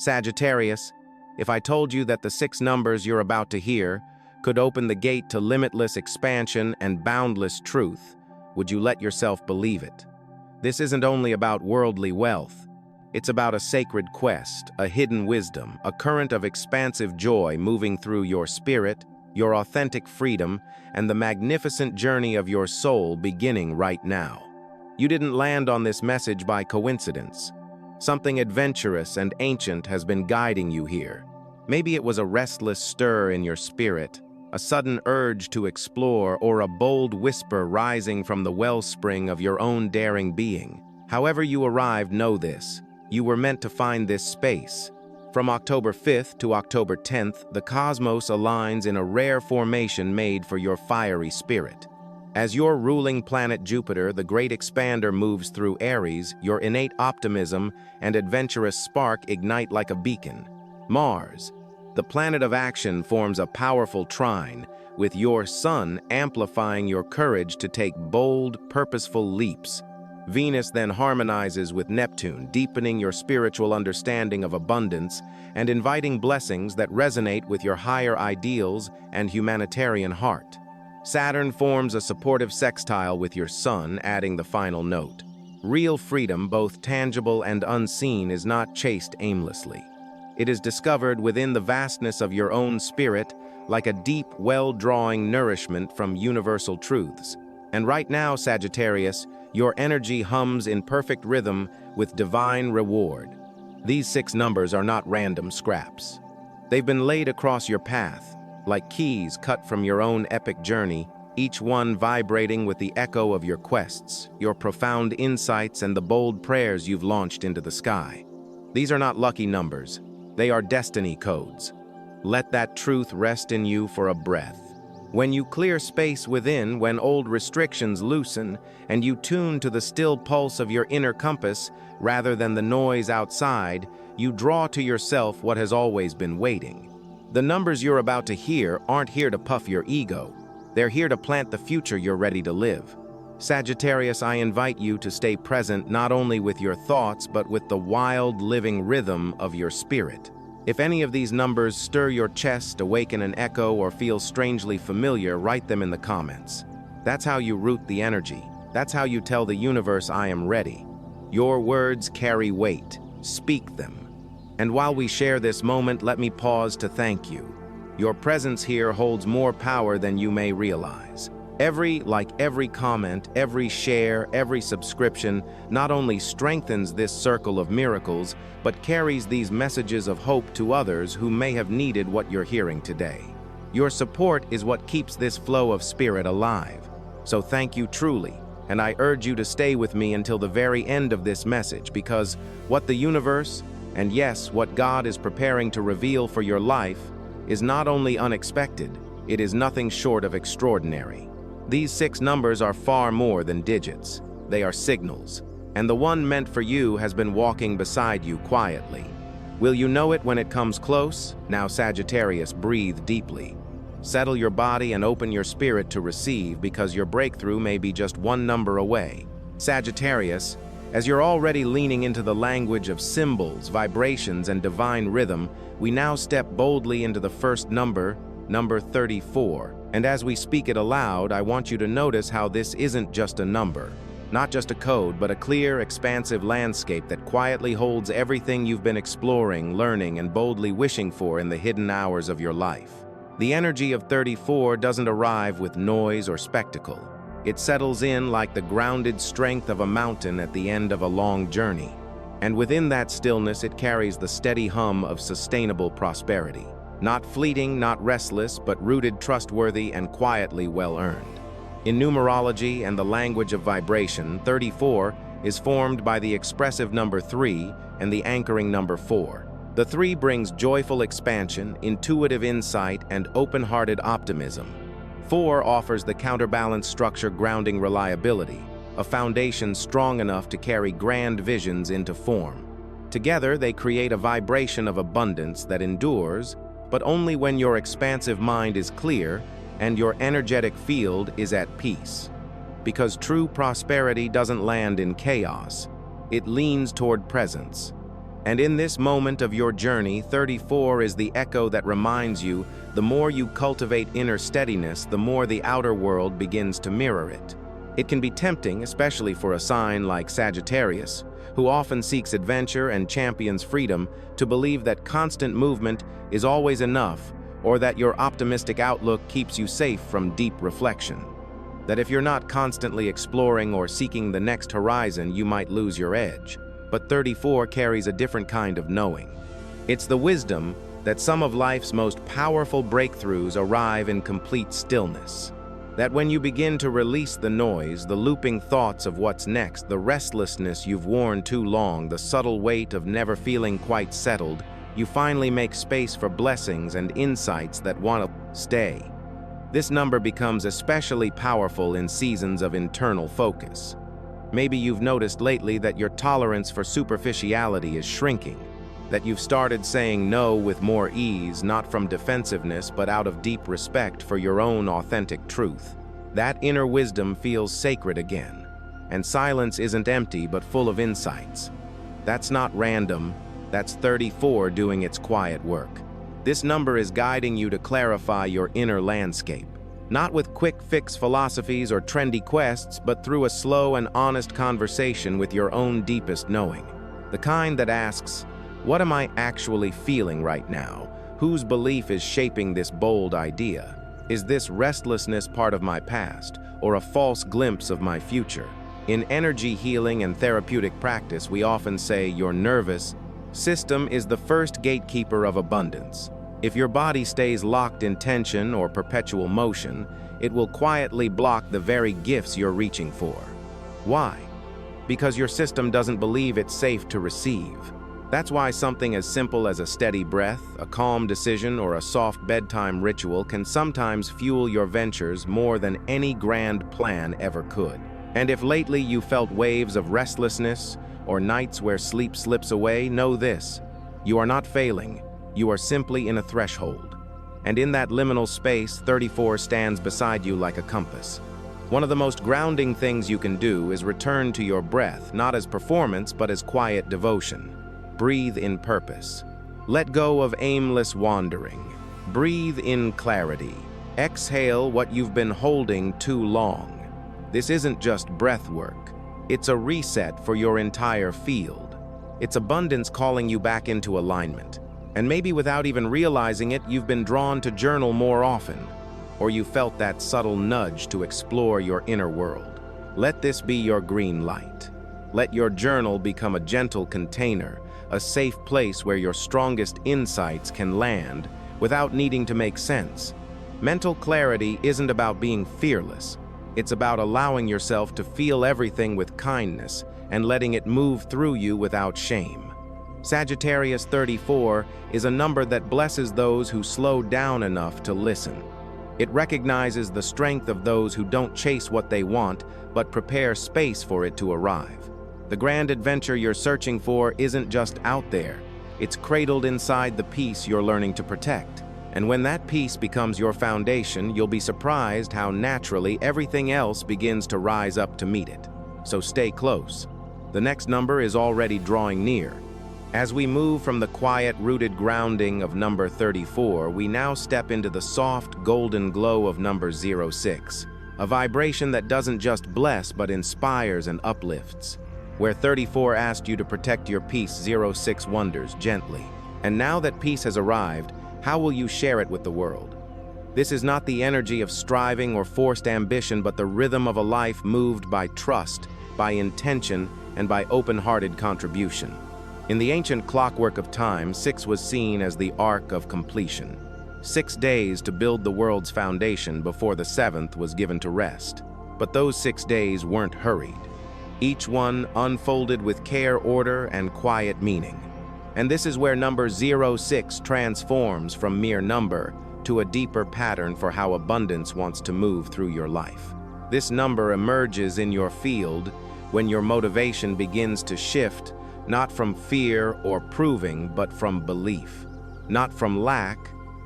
Sagittarius, if I told you that the 6 numbers you're about to hear could open the gate to limitless expansion and boundless truth, would you let yourself believe it? This isn't only about worldly wealth. It's about a sacred quest, a hidden wisdom, a current of expansive joy moving through your spirit, your authentic freedom, and the magnificent journey of your soul beginning right now. You didn't land on this message by coincidence. Something adventurous and ancient has been guiding you here. Maybe it was a restless stir in your spirit, a sudden urge to explore, or a bold whisper rising from the wellspring of your own daring being. However you arrived, know this: you were meant to find this space. From October 5th to October 10th, the cosmos aligns in a rare formation made for your fiery spirit. As your ruling planet Jupiter, the great expander, moves through Aries, your innate optimism and adventurous spark ignite like a beacon. Mars, the planet of action, forms a powerful trine, with your Sun amplifying your courage to take bold, purposeful leaps. Venus then harmonizes with Neptune, deepening your spiritual understanding of abundance and inviting blessings that resonate with your higher ideals and humanitarian heart. Saturn forms a supportive sextile with your Sun, adding the final note. Real freedom, both tangible and unseen, is not chased aimlessly. It is discovered within the vastness of your own spirit, like a deep well drawing nourishment from universal truths. And right now, Sagittarius, your energy hums in perfect rhythm with divine reward. These 6 numbers are not random scraps. They've been laid across your path, like keys cut from your own epic journey, each one vibrating with the echo of your quests, your profound insights, and the bold prayers you've launched into the sky. These are not lucky numbers. They are destiny codes. Let that truth rest in you for a breath. When you clear space within, when old restrictions loosen, and you tune to the still pulse of your inner compass rather than the noise outside, you draw to yourself what has always been waiting. The numbers you're about to hear aren't here to puff your ego. They're here to plant the future you're ready to live. Sagittarius, I invite you to stay present not only with your thoughts, but with the wild, living rhythm of your spirit. If any of these numbers stir your chest, awaken an echo, or feel strangely familiar, write them in the comments. That's how you root the energy. That's how you tell the universe, I am ready. Your words carry weight. Speak them. And while we share this moment, let me pause to thank you. Your presence here holds more power than you may realize. Every comment, every share, every subscription not only strengthens this circle of miracles, but carries these messages of hope to others who may have needed what you're hearing today. Your support is what keeps this flow of spirit alive. So thank you truly, and I urge you to stay with me until the very end of this message, because what the universe, and yes, what God is preparing to reveal for your life, is not only unexpected, it is nothing short of extraordinary. These 6 numbers are far more than digits. They are signals, and the one meant for you has been walking beside you quietly. Will you know it when it comes close? Now, Sagittarius, breathe deeply. Settle your body and open your spirit to receive, because your breakthrough may be just 1 number away. Sagittarius, as you're already leaning into the language of symbols, vibrations, and divine rhythm, we now step boldly into the first number, number 34. And as we speak it aloud, I want you to notice how this isn't just a number, not just a code, but a clear, expansive landscape that quietly holds everything you've been exploring, learning, and boldly wishing for in the hidden hours of your life. The energy of 34 doesn't arrive with noise or spectacle. It settles in like the grounded strength of a mountain at the end of a long journey. And within that stillness, it carries the steady hum of sustainable prosperity. Not fleeting, not restless, but rooted, trustworthy, and quietly well-earned. In numerology and the language of vibration, 34 is formed by the expressive number 3 and the anchoring number 4. The 3 brings joyful expansion, intuitive insight, and open-hearted optimism. 4 offers the counterbalanced structure grounding reliability, a foundation strong enough to carry grand visions into form. Together, they create a vibration of abundance that endures, but only when your expansive mind is clear and your energetic field is at peace. Because true prosperity doesn't land in chaos, it leans toward presence. And in this moment of your journey, 34 is the echo that reminds you, the more you cultivate inner steadiness, the more the outer world begins to mirror it. It can be tempting, especially for a sign like Sagittarius, who often seeks adventure and champions freedom, to believe that constant movement is always enough, or that your optimistic outlook keeps you safe from deep reflection. That if you're not constantly exploring or seeking the next horizon, you might lose your edge. But 34 carries a different kind of knowing. It's the wisdom that some of life's most powerful breakthroughs arrive in complete stillness. That when you begin to release the noise, the looping thoughts of what's next, the restlessness you've worn too long, the subtle weight of never feeling quite settled, you finally make space for blessings and insights that want to stay. This number becomes especially powerful in seasons of internal focus. Maybe you've noticed lately that your tolerance for superficiality is shrinking, that you've started saying no with more ease, not from defensiveness, but out of deep respect for your own authentic truth. That inner wisdom feels sacred again, and silence isn't empty but full of insights. That's not random, that's 34 doing its quiet work. This number is guiding you to clarify your inner landscape. Not with quick fix philosophies or trendy quests, but through a slow and honest conversation with your own deepest knowing. The kind that asks, what am I actually feeling right now? Whose belief is shaping this bold idea? Is this restlessness part of my past, or a false glimpse of my future? In energy healing and therapeutic practice, we often say your nervous system is the first gatekeeper of abundance. If your body stays locked in tension or perpetual motion, it will quietly block the very gifts you're reaching for. Why? Because your system doesn't believe it's safe to receive. That's why something as simple as a steady breath, a calm decision, or a soft bedtime ritual can sometimes fuel your ventures more than any grand plan ever could. And if lately you felt waves of restlessness or nights where sleep slips away, know this: you are not failing. You are simply in a threshold. And in that liminal space, 34 stands beside you like a compass. One of the most grounding things you can do is return to your breath, not as performance, but as quiet devotion. Breathe in purpose. Let go of aimless wandering. Breathe in clarity. Exhale what you've been holding too long. This isn't just breath work. It's a reset for your entire field. It's abundance calling you back into alignment. And maybe without even realizing it, you've been drawn to journal more often, or you felt that subtle nudge to explore your inner world. Let this be your green light. Let your journal become a gentle container, a safe place where your strongest insights can land without needing to make sense. Mental clarity isn't about being fearless. It's about allowing yourself to feel everything with kindness and letting it move through you without shame. Sagittarius 34 is a number that blesses those who slow down enough to listen. It recognizes the strength of those who don't chase what they want, but prepare space for it to arrive. The grand adventure you're searching for isn't just out there. It's cradled inside the peace you're learning to protect. And when that peace becomes your foundation, you'll be surprised how naturally everything else begins to rise up to meet it. So stay close. The next number is already drawing near. As we move from the quiet, rooted grounding of number 34, we now step into the soft, golden glow of number 06, a vibration that doesn't just bless but inspires and uplifts. Where 34 asked you to protect your peace, 06 wonders gently. And now that peace has arrived, how will you share it with the world? This is not the energy of striving or forced ambition, but the rhythm of a life moved by trust, by intention, and by open-hearted contribution. In the ancient clockwork of time, 6 was seen as the arc of completion. 6 days to build the world's foundation before the 7th was given to rest. But those 6 days weren't hurried. Each one unfolded with care, order, and quiet meaning. And this is where number 06 transforms from mere number to a deeper pattern for how abundance wants to move through your life. This number emerges in your field when your motivation begins to shift, not from fear or proving, but from belief. Not from lack,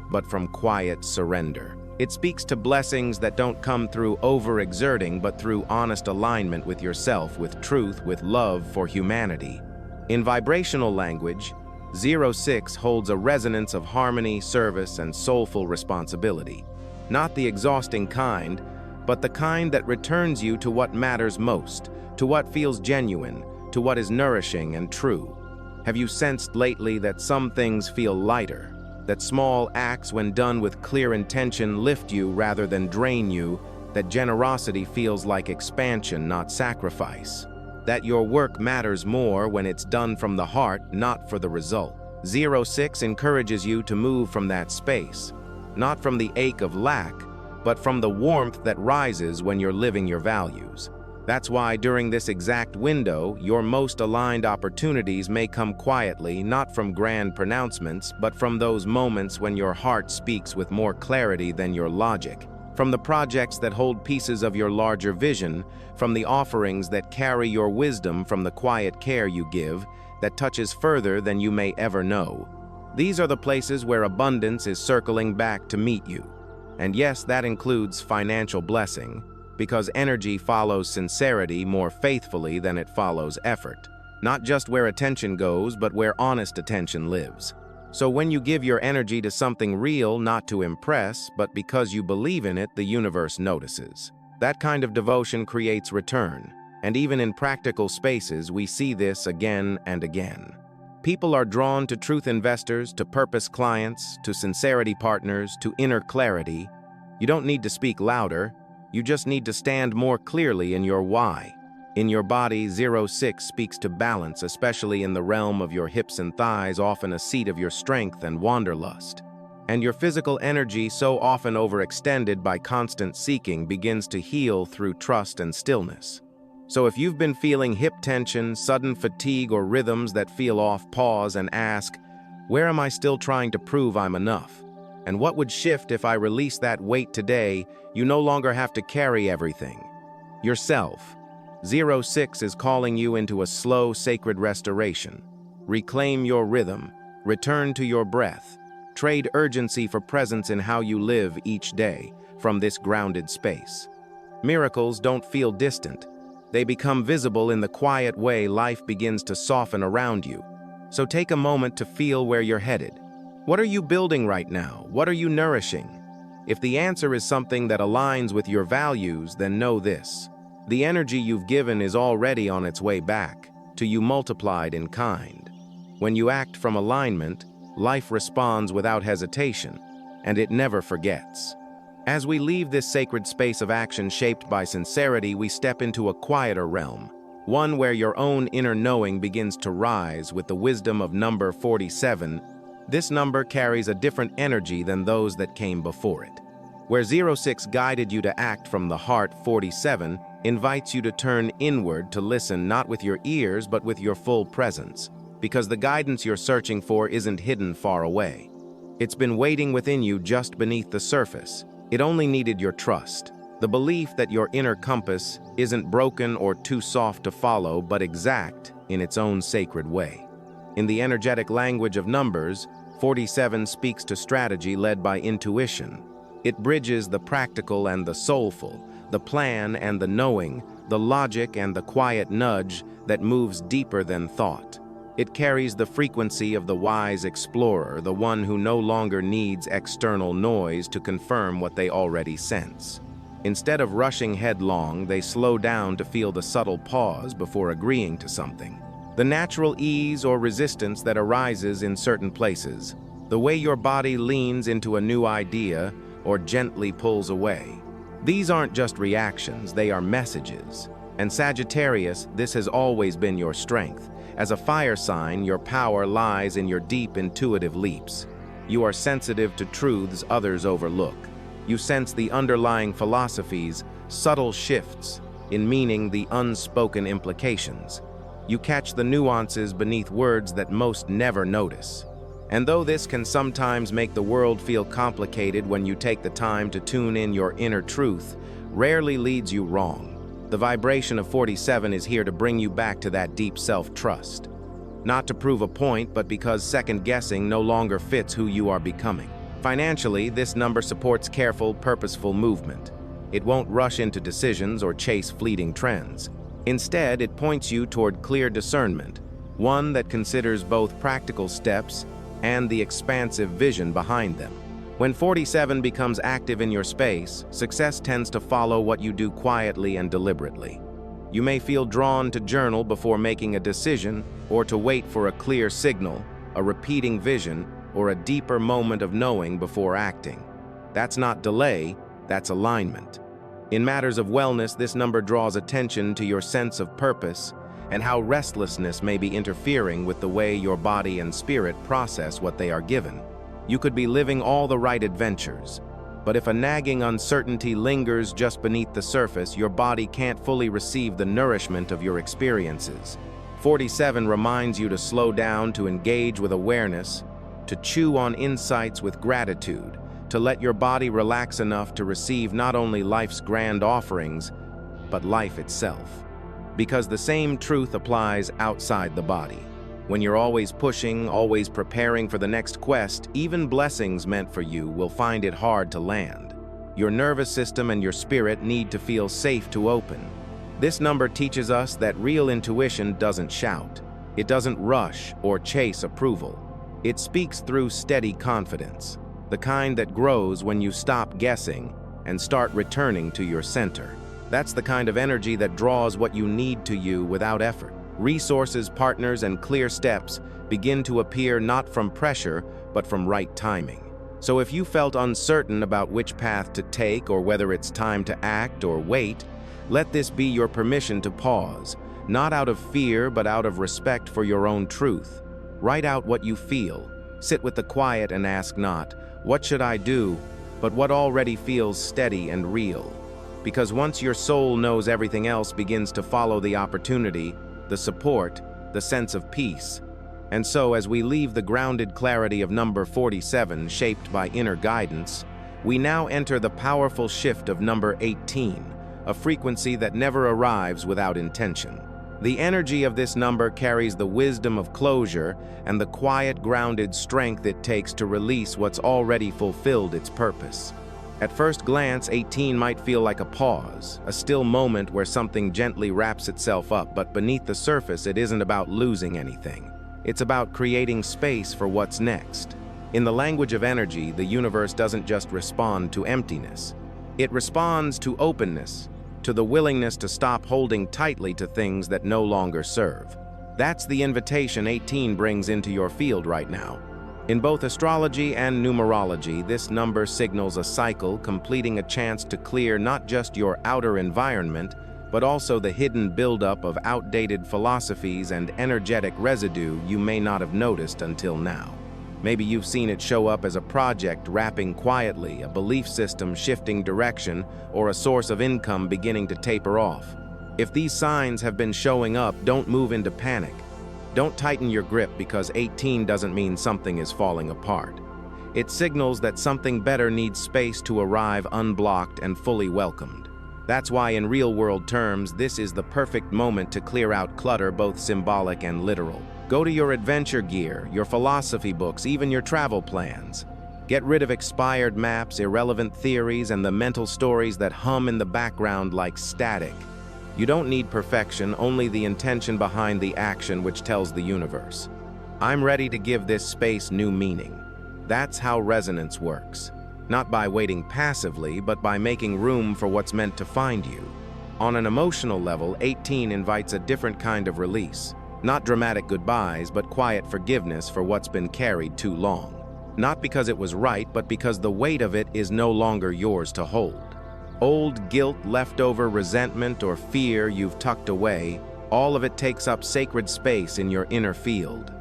but from quiet surrender. It speaks to blessings that don't come through overexerting, but through honest alignment with yourself, with truth, with love for humanity. In vibrational language, 06 holds a resonance of harmony, service, and soulful responsibility. Not the exhausting kind, but the kind that returns you to what matters most, to what feels genuine, to what is nourishing and true. Have you sensed lately that some things feel lighter? That small acts, when done with clear intention, lift you rather than drain you? That generosity feels like expansion, not sacrifice? That your work matters more when it's done from the heart, not for the result? 06 encourages you to move from that space, not from the ache of lack, but from the warmth that rises when you're living your values. That's why during this exact window, your most aligned opportunities may come quietly, not from grand pronouncements, but from those moments when your heart speaks with more clarity than your logic. From the projects that hold pieces of your larger vision, from the offerings that carry your wisdom, from the quiet care you give that touches further than you may ever know. These are the places where abundance is circling back to meet you. And yes, that includes financial blessing, because energy follows sincerity more faithfully than it follows effort. Not just where attention goes, but where honest attention lives. So when you give your energy to something real, not to impress, but because you believe in it, the universe notices. That kind of devotion creates return, and even in practical spaces, we see this again and again. People are drawn to truth investors, to purpose clients, to sincerity partners, to inner clarity. You don't need to speak louder. You just need to stand more clearly in your why. In your body, 06 speaks to balance, especially in the realm of your hips and thighs, often a seat of your strength and wanderlust. And your physical energy, so often overextended by constant seeking, begins to heal through trust and stillness. So if you've been feeling hip tension, sudden fatigue, or rhythms that feel off, pause and ask, where am I still trying to prove I'm enough? And what would shift if I release that weight today? You no longer have to carry everything. Yourself. 06 is calling you into a slow, sacred restoration. Reclaim your rhythm. Return to your breath. Trade urgency for presence in how you live each day from this grounded space. Miracles don't feel distant. They become visible in the quiet way life begins to soften around you. So take a moment to feel where you're headed. What are you building right now? What are you nourishing? If the answer is something that aligns with your values, then know this. The energy you've given is already on its way back, to you multiplied in kind. When you act from alignment, life responds without hesitation, and it never forgets. As we leave this sacred space of action shaped by sincerity, we step into a quieter realm, one where your own inner knowing begins to rise with the wisdom of number 47. This number carries a different energy than those that came before it. Where 06 guided you to act from the heart, 47 invites you to turn inward, to listen not with your ears but with your full presence, because the guidance you're searching for isn't hidden far away. It's been waiting within you just beneath the surface. It only needed your trust, the belief that your inner compass isn't broken or too soft to follow, but exact in its own sacred way. In the energetic language of numbers, 47 speaks to strategy led by intuition. It bridges the practical and the soulful, the plan and the knowing, the logic and the quiet nudge that moves deeper than thought. It carries the frequency of the wise explorer, the one who no longer needs external noise to confirm what they already sense. Instead of rushing headlong, they slow down to feel the subtle pause before agreeing to something. The natural ease or resistance that arises in certain places, the way your body leans into a new idea or gently pulls away. These aren't just reactions, they are messages. And Sagittarius, this has always been your strength. As a fire sign, your power lies in your deep intuitive leaps. You are sensitive to truths others overlook. You sense the underlying philosophies, subtle shifts in meaning, the unspoken implications. You catch the nuances beneath words that most never notice. And though this can sometimes make the world feel complicated when you take the time to tune in, your inner truth rarely leads you wrong. The vibration of 47 is here to bring you back to that deep self-trust. Not to prove a point, but because second-guessing no longer fits who you are becoming. Financially, this number supports careful, purposeful movement. It won't rush into decisions or chase fleeting trends. Instead, it points you toward clear discernment, one that considers both practical steps and the expansive vision behind them. When 47 becomes active in your space, success tends to follow what you do quietly and deliberately. You may feel drawn to journal before making a decision, or to wait for a clear signal, a repeating vision, or a deeper moment of knowing before acting. That's not delay, that's alignment. In matters of wellness, this number draws attention to your sense of purpose and how restlessness may be interfering with the way your body and spirit process what they are given. You could be living all the right adventures, but if a nagging uncertainty lingers just beneath the surface, your body can't fully receive the nourishment of your experiences. 47 reminds you to slow down, to engage with awareness, to chew on insights with gratitude, to let your body relax enough to receive not only life's grand offerings, but life itself. Because the same truth applies outside the body. When you're always pushing, always preparing for the next quest, even blessings meant for you will find it hard to land. Your nervous system and your spirit need to feel safe to open. This number teaches us that real intuition doesn't shout. It doesn't rush or chase approval. It speaks through steady confidence, the kind that grows when you stop guessing and start returning to your center. That's the kind of energy that draws what you need to you without effort. Resources, partners, and clear steps begin to appear not from pressure, but from right timing. So if you felt uncertain about which path to take or whether it's time to act or wait, let this be your permission to pause, not out of fear, but out of respect for your own truth. Write out what you feel. Sit with the quiet and ask not, "What should I do?" but what already feels steady and real. Because once your soul knows, everything else begins to follow: the opportunity, the support, the sense of peace. And so, as we leave the grounded clarity of number 47 shaped by inner guidance, we now enter the powerful shift of number 18, a frequency that never arrives without intention. The energy of this number carries the wisdom of closure and the quiet, grounded strength it takes to release what's already fulfilled its purpose. At first glance, 18 might feel like a pause, a still moment where something gently wraps itself up, but beneath the surface, it isn't about losing anything. It's about creating space for what's next. In the language of energy, the universe doesn't just respond to emptiness. It responds to openness, to the willingness to stop holding tightly to things that no longer serve. That's the invitation 18 brings into your field right now. In both astrology and numerology, this number signals a cycle, completing a chance to clear not just your outer environment, but also the hidden buildup of outdated philosophies and energetic residue you may not have noticed until now. Maybe you've seen it show up as a project wrapping quietly, a belief system shifting direction, or a source of income beginning to taper off. If these signs have been showing up, don't move into panic. Don't tighten your grip, because 18 doesn't mean something is falling apart. It signals that something better needs space to arrive, unblocked and fully welcomed. That's why, in real-world terms, this is the perfect moment to clear out clutter, both symbolic and literal. Go to your adventure gear, your philosophy books, even your travel plans. Get rid of expired maps, irrelevant theories, and the mental stories that hum in the background like static. You don't need perfection, only the intention behind the action which tells the universe, "I'm ready to give this space new meaning." That's how resonance works. Not by waiting passively, but by making room for what's meant to find you. On an emotional level, 18 invites a different kind of release. Not dramatic goodbyes, but quiet forgiveness for what's been carried too long. Not because it was right, but because the weight of it is no longer yours to hold. Old guilt, leftover resentment, or fear you've tucked away, all of it takes up sacred space in your inner field.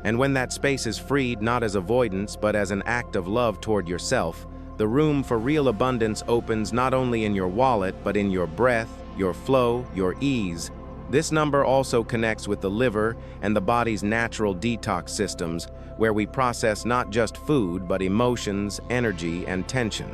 And when that space is freed, not as avoidance, but as an act of love toward yourself, the room for real abundance opens, not only in your wallet, but in your breath, your flow, your ease. This number also connects with the liver and the body's natural detox systems, where we process not just food, but emotions, energy, and tension.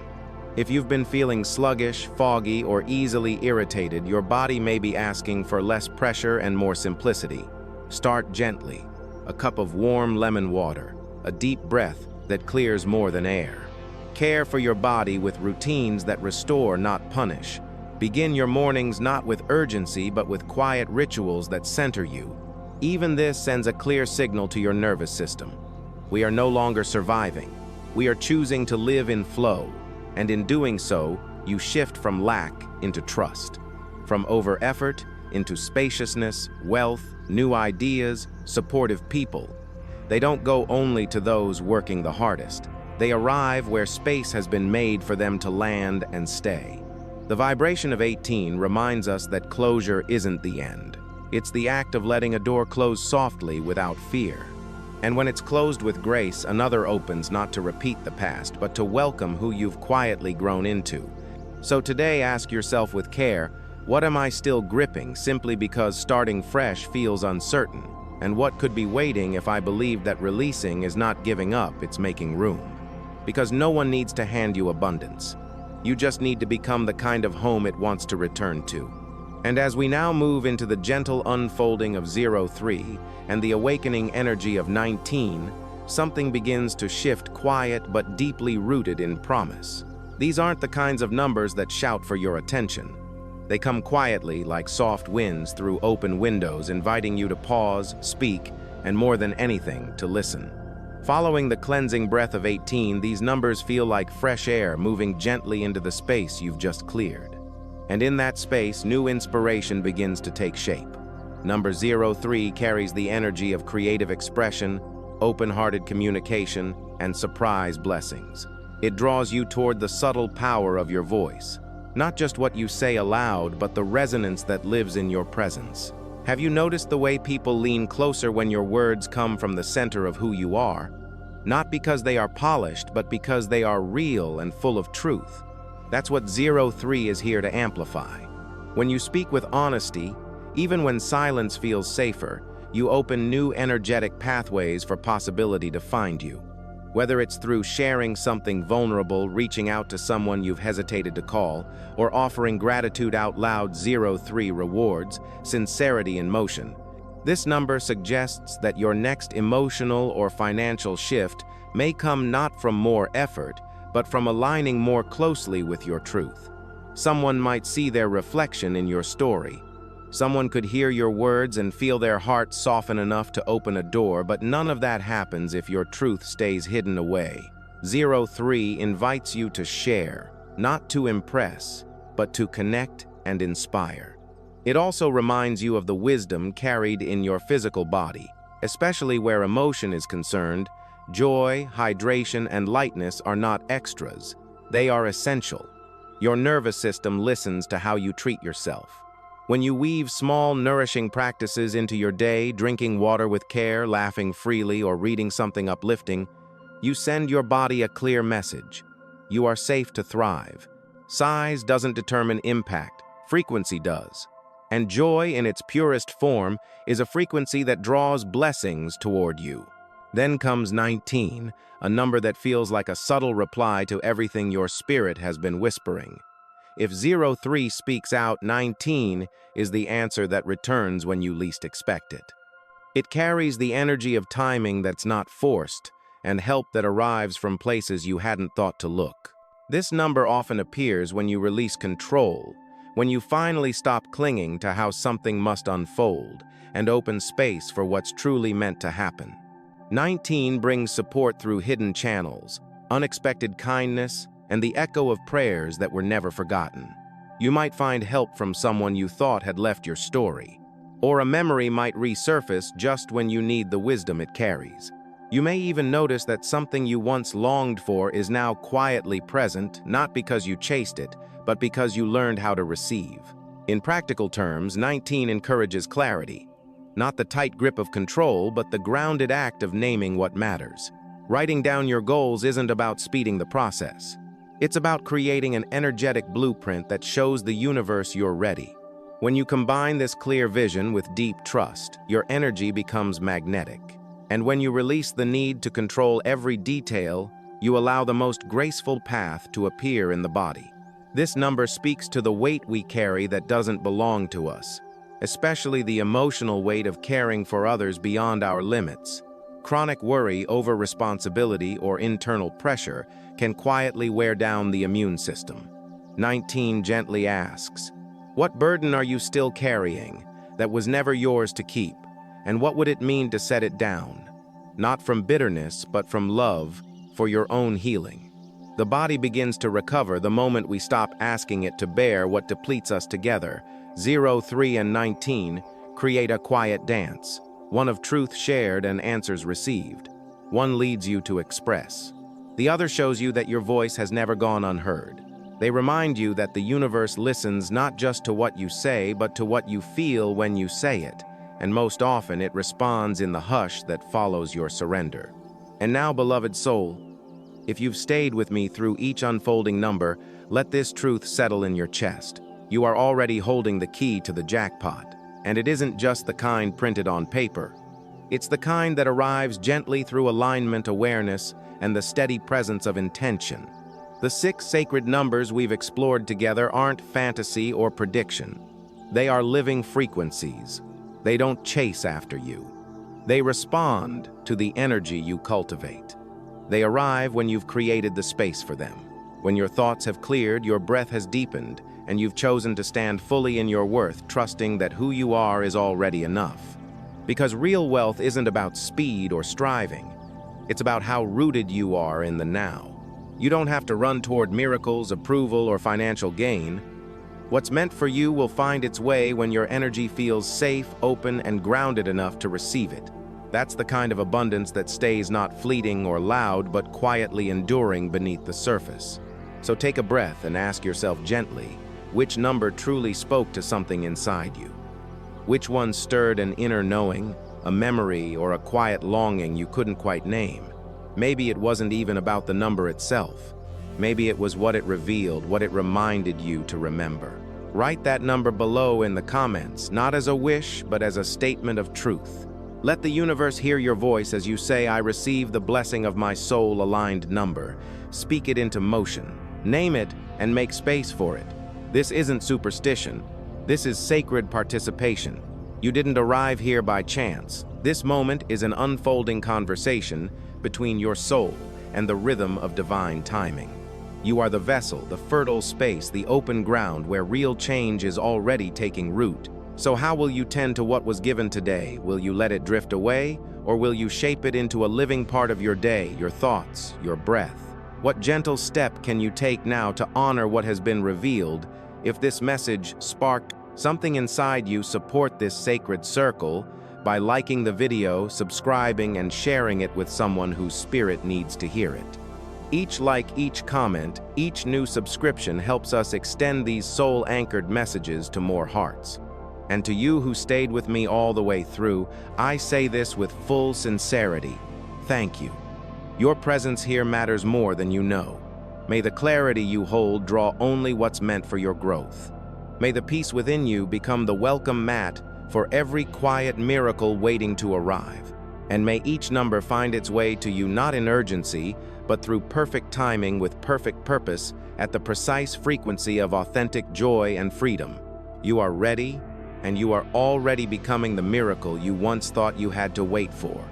If you've been feeling sluggish, foggy, or easily irritated, your body may be asking for less pressure and more simplicity. Start gently. A cup of warm lemon water, a deep breath that clears more than air. Care for your body with routines that restore, not punish. Begin your mornings not with urgency, but with quiet rituals that center you. Even this sends a clear signal to your nervous system. We are no longer surviving. We are choosing to live in flow, and in doing so, you shift from lack into trust, from over-effort into spaciousness, wealth, new ideas, supportive people. They don't go only to those working the hardest. They arrive where space has been made for them to land and stay. The vibration of 18 reminds us that closure isn't the end. It's the act of letting a door close softly without fear. And when it's closed with grace, another opens, not to repeat the past, but to welcome who you've quietly grown into. So today, ask yourself with care, what am I still gripping simply because starting fresh feels uncertain? And what could be waiting if I believe that releasing is not giving up, it's making room? Because no one needs to hand you abundance. You just need to become the kind of home it wants to return to. And as we now move into the gentle unfolding of 03 and the awakening energy of 19, something begins to shift, quiet but deeply rooted in promise. These aren't the kinds of numbers that shout for your attention. They come quietly, like soft winds through open windows, inviting you to pause, speak, and more than anything, to listen. Following the cleansing breath of 18, these numbers feel like fresh air moving gently into the space you've just cleared. And in that space, new inspiration begins to take shape. Number 03 carries the energy of creative expression, open-hearted communication, and surprise blessings. It draws you toward the subtle power of your voice. Not just what you say aloud, but the resonance that lives in your presence. Have you noticed the way people lean closer when your words come from the center of who you are? Not because they are polished, but because they are real and full of truth. That's what 03 is here to amplify. When you speak with honesty, even when silence feels safer, you open new energetic pathways for possibility to find you. Whether it's through sharing something vulnerable, reaching out to someone you've hesitated to call, or offering gratitude out loud, 03 rewards sincerity in motion. This number suggests that your next emotional or financial shift may come not from more effort, but from aligning more closely with your truth. Someone might see their reflection in your story. Someone could hear your words and feel their heart soften enough to open a door, but none of that happens if your truth stays hidden away. 03 invites you to share, not to impress, but to connect and inspire. It also reminds you of the wisdom carried in your physical body, especially where emotion is concerned. Joy, hydration, and lightness are not extras. They are essential. Your nervous system listens to how you treat yourself. When you weave small, nourishing practices into your day, drinking water with care, laughing freely, or reading something uplifting, you send your body a clear message. You are safe to thrive. Size doesn't determine impact, frequency does. And joy in its purest form is a frequency that draws blessings toward you. Then comes 19, a number that feels like a subtle reply to everything your spirit has been whispering. If 03 speaks out, 19 is the answer that returns when you least expect it. It carries the energy of timing that's not forced and help that arrives from places you hadn't thought to look. This number often appears when you release control, when you finally stop clinging to how something must unfold and open space for what's truly meant to happen. 19 brings support through hidden channels, unexpected kindness, and the echo of prayers that were never forgotten. You might find help from someone you thought had left your story, or a memory might resurface just when you need the wisdom it carries. You may even notice that something you once longed for is now quietly present, not because you chased it, but because you learned how to receive. In practical terms, 19 encourages clarity, not the tight grip of control, but the grounded act of naming what matters. Writing down your goals isn't about speeding the process. It's about creating an energetic blueprint that shows the universe you're ready. When you combine this clear vision with deep trust, your energy becomes magnetic. And when you release the need to control every detail, you allow the most graceful path to appear in the body. This number speaks to the weight we carry that doesn't belong to us, especially the emotional weight of caring for others beyond our limits. Chronic worry over responsibility or internal pressure can quietly wear down the immune system. 19 gently asks, what burden are you still carrying that was never yours to keep? And what would it mean to set it down? Not from bitterness, but from love for your own healing. The body begins to recover the moment we stop asking it to bear what depletes us together. 0, 3, and 19 create a quiet dance, one of truth shared and answers received. One leads you to express. The other shows you that your voice has never gone unheard. They remind you that the universe listens not just to what you say, but to what you feel when you say it, and most often it responds in the hush that follows your surrender. And now, beloved soul, if you've stayed with me through each unfolding number, let this truth settle in your chest. You are already holding the key to the jackpot, and it isn't just the kind printed on paper. It's the kind that arrives gently through alignment awareness and the steady presence of intention. The 6 sacred numbers we've explored together aren't fantasy or prediction. They are living frequencies. They don't chase after you. They respond to the energy you cultivate. They arrive when you've created the space for them. When your thoughts have cleared, your breath has deepened, and you've chosen to stand fully in your worth, trusting that who you are is already enough. Because real wealth isn't about speed or striving. It's about how rooted you are in the now. You don't have to run toward miracles, approval, or financial gain. What's meant for you will find its way when your energy feels safe, open, and grounded enough to receive it. That's the kind of abundance that stays not fleeting or loud, but quietly enduring beneath the surface. So take a breath and ask yourself gently, which number truly spoke to something inside you? Which one stirred an inner knowing, a memory, or a quiet longing you couldn't quite name? Maybe it wasn't even about the number itself. Maybe it was what it revealed, what it reminded you to remember. Write that number below in the comments, not as a wish, but as a statement of truth. Let the universe hear your voice as you say, I receive the blessing of my soul-aligned number. Speak it into motion. Name it and make space for it. This isn't superstition. This is sacred participation. You didn't arrive here by chance. This moment is an unfolding conversation between your soul and the rhythm of divine timing. You are the vessel, the fertile space, the open ground where real change is already taking root. So how will you tend to what was given today? Will you let it drift away, or will you shape it into a living part of your day, your thoughts, your breath? What gentle step can you take now to honor what has been revealed? If this message sparked something inside you, support this sacred circle by liking the video, subscribing, and sharing it with someone whose spirit needs to hear it. Each like, each comment, each new subscription helps us extend these soul-anchored messages to more hearts. And to you who stayed with me all the way through, I say this with full sincerity. Thank you. Your presence here matters more than you know. May the clarity you hold draw only what's meant for your growth. May the peace within you become the welcome mat for every quiet miracle waiting to arrive. And may each number find its way to you not in urgency, but through perfect timing with perfect purpose at the precise frequency of authentic joy and freedom. You are ready, and you are already becoming the miracle you once thought you had to wait for.